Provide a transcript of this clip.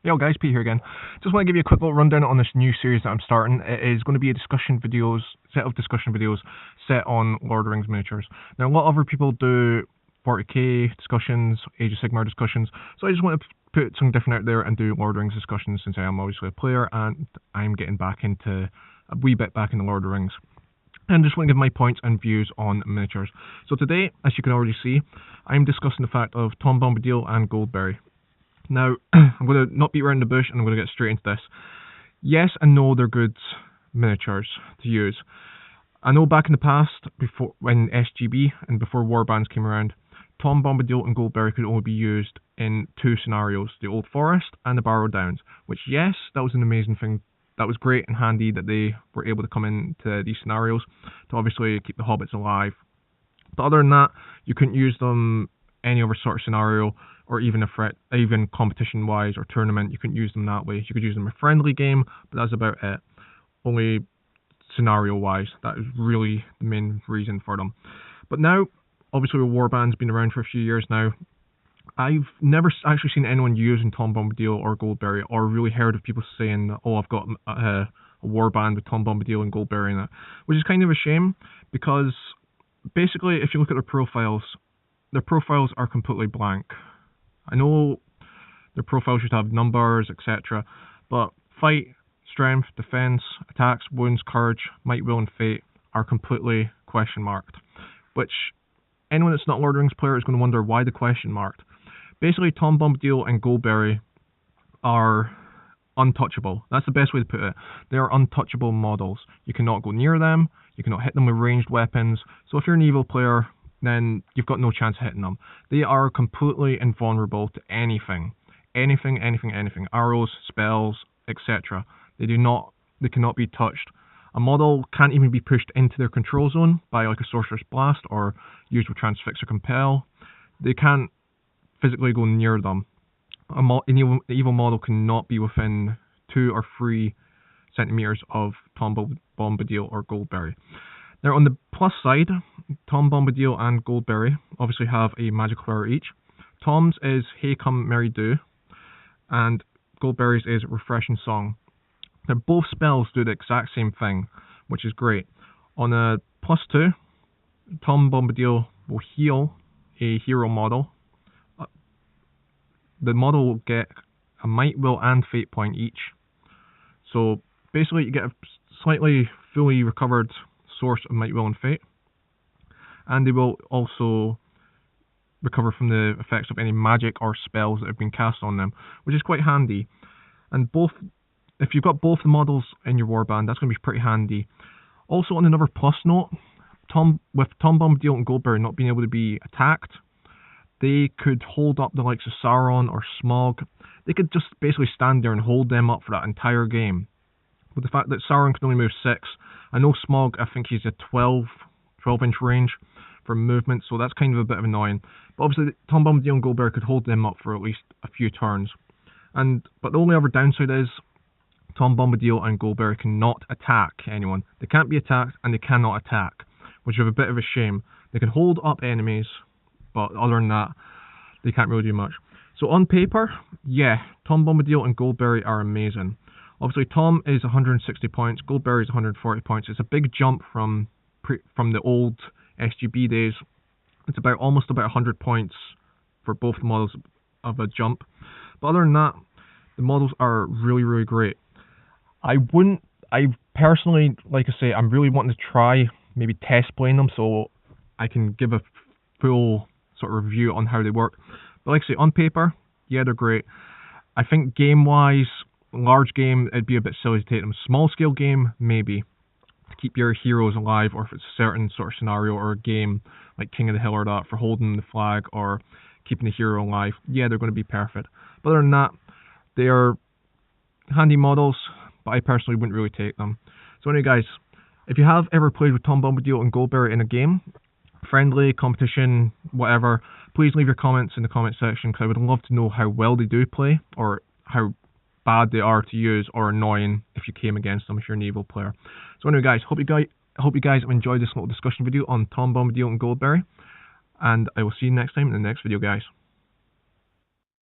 Yo guys, Pete here again. Just want to give you a quick little rundown on this new series that I'm starting. It is going to be a set of discussion videos set on Lord of the Rings miniatures. Now a lot of other people do 40k discussions, Age of Sigmar discussions, so I just want to put something different out there and do Lord of the Rings discussions since I am obviously a player and I'm getting a wee bit back into Lord of the Rings. And just want to give my points and views on miniatures. So today, as you can already see, I'm discussing the fact of Tom Bombadil and Goldberry. Now, I'm going to not beat around the bush and I'm going to get straight into this. Yes and no, they're good miniatures to use. I know back in the past, before when SGB and before Wardbands came around, Tom Bombadil and Goldberry could only be used in two scenarios, the Old Forest and the Barrow Downs, which yes, that was an amazing thing. That was great and handy that they were able to come into these scenarios to obviously keep the hobbits alive. But other than that, you couldn't use them any other sort of scenario, or even even competition-wise or tournament. You couldn't use them that way. You could use them in a friendly game, but that's about it. Only scenario-wise, that is really the main reason for them. But now, obviously with Warband's been around for a few years now, I've never actually seen anyone using Tom Bombadil or Goldberry, or really heard of people saying, oh, I've got a Warband with Tom Bombadil and Goldberry in it, which is kind of a shame, because basically if you look at their profiles are completely blank. I know their profiles should have numbers, etc., but fight, strength, defense, attacks, wounds, courage, might, will, and fate are completely question marked. Which anyone that's not Lord of the Rings player is going to wonder why the question marked. Basically, Tom Bombadil and Goldberry are untouchable. That's the best way to put it. They are untouchable models. You cannot go near them. You cannot hit them with ranged weapons. So if you're an evil player, then you've got no chance of hitting them. They are completely invulnerable to anything. Anything. Arrows, spells, etc. They cannot be touched. A model can't even be pushed into their control zone by like a Sorcerer's Blast or used with Transfix or Compel. They can't physically go near them. An evil model cannot be within 2 or 3 centimeters of Tom Bombadil or Goldberry. Now on the plus side, Tom Bombadil and Goldberry obviously have a magical power each. Tom's is Hey Come Merry Do, and Goldberry's is Refreshing Song. Now both spells do the exact same thing, which is great. On a plus 2, Tom Bombadil will heal a hero model. The model will get a might, will, and fate point each. So basically you get a slightly fully recovered source of might, will, and fate. And they will also recover from the effects of any magic or spells that have been cast on them, which is quite handy. And if you've got both the models in your warband, that's going to be pretty handy. Also, on another plus note, with Tom Bombadil and Goldberry not being able to be attacked, they could hold up the likes of Sauron or Smaug. They could just basically stand there and hold them up for that entire game. With the fact that Sauron can only move 6, I know Smaug, I think he's a 12-inch range for movement, so that's kind of a bit of annoying. But obviously, Tom Bombadil and Goldberry could hold them up for at least a few turns. But the only other downside is Tom Bombadil and Goldberry cannot attack anyone. They can't be attacked and they cannot attack, which is a bit of a shame. They can hold up enemies, but other than that, they can't really do much. So on paper, yeah, Tom Bombadil and Goldberry are amazing. Obviously, Tom is 160 points, Goldberry is 140 points. It's a big jump from the old SGB days. It's almost about 100 points for both models of a jump. But other than that, the models are really, really great. I personally, like I say, I'm really wanting to try, maybe test playing them so I can give a full sort of review on how they work. But like I say, on paper, yeah, they're great. I think game-wise, large game, it'd be a bit silly to take them. Small scale game, maybe, to keep your heroes alive, or if it's a certain sort of scenario or a game like King of the Hill or that, for holding the flag or keeping the hero alive, yeah, they're going to be perfect. But other than that, they are handy models, but I personally wouldn't really take them. So anyway guys, if you have ever played with Tom Bombadil and Goldberry in a game, friendly, competition, whatever, please leave your comments in the comment section, because I would love to know how well they do play, or how bad they are to use, or annoying if you came against them if you're an evil player. So anyway guys, hope you guys have enjoyed this little discussion video on Tom Bombadil and Goldberry, and I will see you next time in the next video guys.